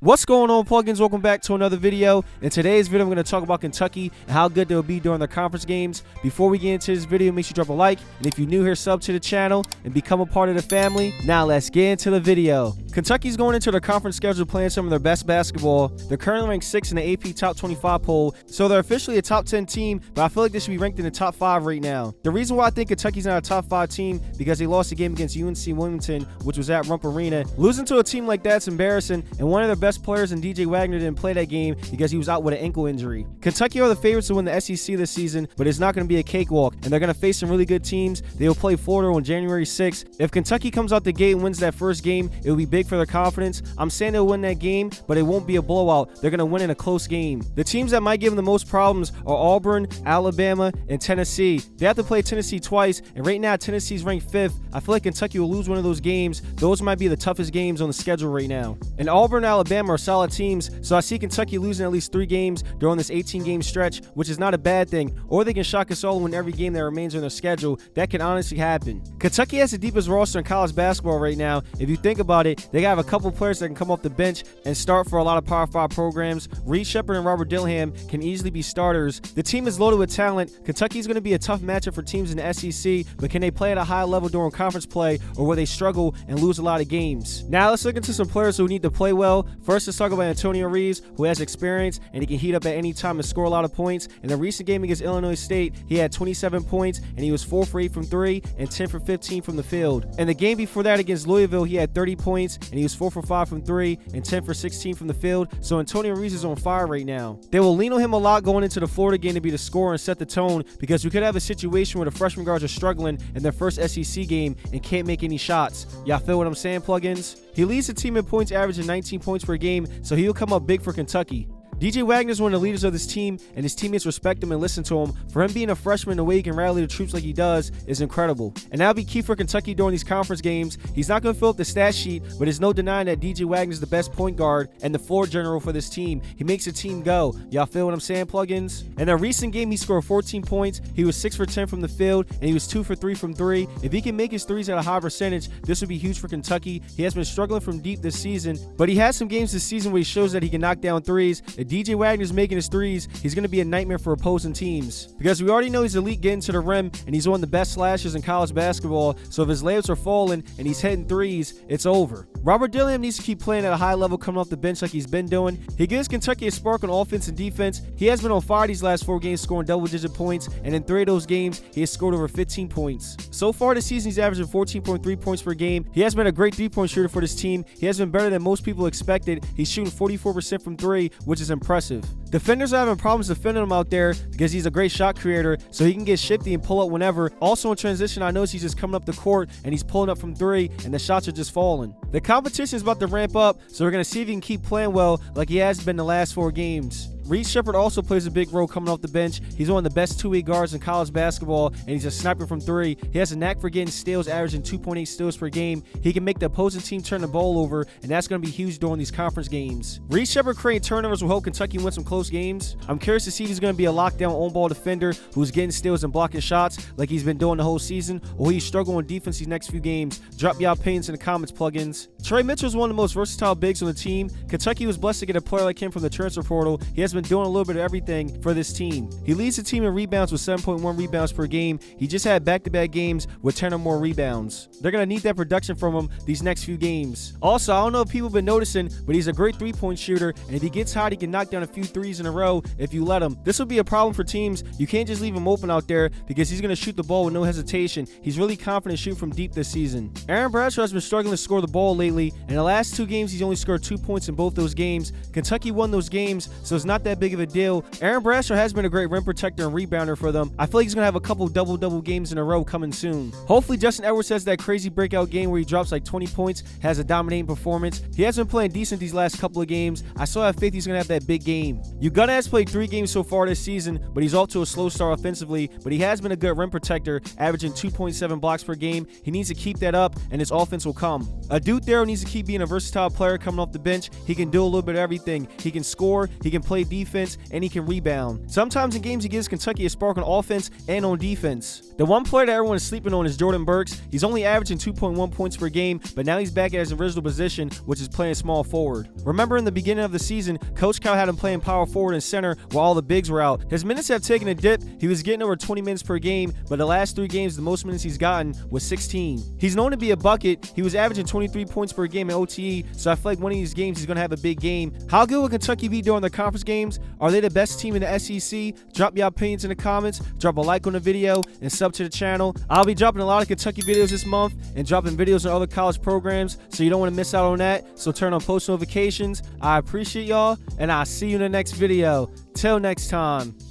What's going on, plugins? Welcome back to another video. In today's video, I'm going to talk about Kentucky and how good they'll be during their conference games. Before we get into this video, make sure you drop a like, and if you're new here, sub to the channel and become a part of the family. Now let's get into the video. Kentucky's going into their conference schedule playing some of their best basketball. They're currently ranked 6th in the AP Top 25 poll, so they're officially a top 10 team, but I feel like they should be ranked in the top 5 right now. The reason why I think Kentucky's not a top 5 team because they lost a game against UNC Wilmington, which was at Rump Arena. Losing to a team like that's embarrassing, and one of their best players in DJ Wagner didn't play that game because he was out with an ankle injury. Kentucky are the favorites to win the SEC this season, but it's not going to be a cakewalk, and they're going to face some really good teams. They will play Florida on January 6th. If Kentucky comes out the gate and wins that first game, it will be big for their confidence. I'm saying they'll win that game, but it won't be a blowout. They're going to win in a close game. The teams that might give them the most problems are Auburn, Alabama, and Tennessee. They have to play Tennessee twice, and right now Tennessee's ranked 5th. I feel like Kentucky will lose one of those games. Those might be the toughest games on the schedule right now. And Auburn and Alabama are solid teams, so I see Kentucky losing at least 3 games during this 18-game stretch, which is not a bad thing. Or they can shock us all and win every game that remains on their schedule. That can honestly happen. Kentucky has the deepest roster in college basketball right now. If you think about it, they have a couple players that can come off the bench and start for a lot of Power 5 programs. Reed Sheppard and Robert Dillingham can easily be starters. The team is loaded with talent. Kentucky is going to be a tough matchup for teams in the SEC, but can they play at a high level during conference play, or will they struggle and lose a lot of games? Now let's look into some players who need to play well. First, let's talk about Antonio Reeves, who has experience and he can heat up at any time and score a lot of points. In the recent game against Illinois State, he had 27 points and he was 4 for 8 from 3 and 10 for 15 from the field. In the game before that against Louisville, he had 30 points and he was 4 for 5 from 3 and 10 for 16 from the field. So Antonio Reeves is on fire right now. They will lean on him a lot going into the Florida game to be the scorer and set the tone, because we could have a situation where the freshman guards are struggling in their first SEC game and can't make any shots. Y'all feel what I'm saying, plugins? He leads the team in points, averaging 19 points per game, so he'll come up big for Kentucky. DJ Wagner is one of the leaders of this team, and his teammates respect him and listen to him. For him being a freshman, the way he can rally the troops like he does is incredible. And that'll be key for Kentucky during these conference games. He's not going to fill up the stat sheet, but there's no denying that DJ Wagner is the best point guard and the floor general for this team. He makes the team go. Y'all feel what I'm saying, plugins? In a recent game, he scored 14 points. He was 6 for 10 from the field, and he was 2 for 3 from 3. If he can make his threes at a high percentage, this would be huge for Kentucky. He has been struggling from deep this season, but he has some games this season where he shows that he can knock down threes. If DJ Wagner is making his threes, he's going to be a nightmare for opposing teams, because we already know he's elite getting to the rim, and he's one of the best slashers in college basketball. So if his layups are falling and he's hitting threes, it's over. Robert Dillingham needs to keep playing at a high level coming off the bench like he's been doing. He gives Kentucky a spark on offense and defense. He has been on fire these last 4 games, scoring double-digit points, and in 3 of those games, he has scored over 15 points. So far this season, he's averaging 14.3 points per game. He has been a great 3-point shooter for this team. He has been better than most people expected. He's shooting 44% from 3, which is impressive. Defenders are having problems defending him out there because he's a great shot creator, so he can get shifty and pull up whenever. Also in transition, I noticed he's just coming up the court and he's pulling up from 3, and the shots are just falling. The competition is about to ramp up, so we're going to see if he can keep playing well like he has been the last 4 games. Reed Sheppard also plays a big role coming off the bench. He's one of the best 2-way guards in college basketball, and he's a sniper from 3. He has a knack for getting steals, averaging 2.8 steals per game. He can make the opposing team turn the ball over, and that's going to be huge during these conference games. Reed Sheppard creating turnovers will help Kentucky win some close games. I'm curious to see if he's going to be a lockdown on-ball defender who's getting steals and blocking shots like he's been doing the whole season, or he's struggling on defense these next few games. Drop y'all opinions in the comments, plugins. Trey Mitchell is one of the most versatile bigs on the team. Kentucky was blessed to get a player like him from the transfer portal. He has been doing a little bit of everything for this team. He leads the team in rebounds with 7.1 rebounds per game. He just had back-to-back games with 10 or more rebounds. They're going to need that production from him these next few games. Also, I don't know if people have been noticing, but he's a great 3-point shooter, and if he gets hot, he can knock down a few threes in a row if you let him. This will be a problem for teams. You can't just leave him open out there because he's going to shoot the ball with no hesitation. He's really confident shooting from deep this season. Aaron Bradshaw has been struggling to score the ball lately. In the last 2 games, he's only scored 2 points in both those games. Kentucky won those games, so it's not that big of a deal. Aaron Bradshaw has been a great rim protector and rebounder for them. I feel like he's going to have a couple double-double games in a row coming soon. Hopefully, Justin Edwards has that crazy breakout game where he drops like 20 points, has a dominating performance. He has been playing decent these last couple of games. I still have faith he's going to have that big game. Ugonna has played 3 games so far this season, but he's off to a slow start offensively, but he has been a good rim protector, averaging 2.7 blocks per game. He needs to keep that up, and his offense will come. A dude there needs to keep being a versatile player coming off the bench. He can do a little bit of everything. He can score, he can play defense, and he can rebound. Sometimes in games he gives Kentucky a spark on offense and on defense. The one player that everyone is sleeping on is Jordan Burks. He's only averaging 2.1 points per game, but now he's back at his original position, which is playing small forward. Remember in the beginning of the season, Coach Cal had him playing power forward and center while all the bigs were out. His minutes have taken a dip. He was getting over 20 minutes per game, but the last 3 games, the most minutes he's gotten was 16. He's known to be a bucket. He was averaging 23 points per game in OTE, so I feel like one of these games he's going to have a big game. How good will Kentucky be during the conference games? Are they the best team in the SEC? Drop your opinions in the comments, drop a like on the video, and sub to the channel. I'll be dropping a lot of Kentucky videos this month and dropping videos on other college programs, so you don't want to miss out on that. So turn on post notifications. I appreciate y'all, and I'll see you in the next video. Till next time.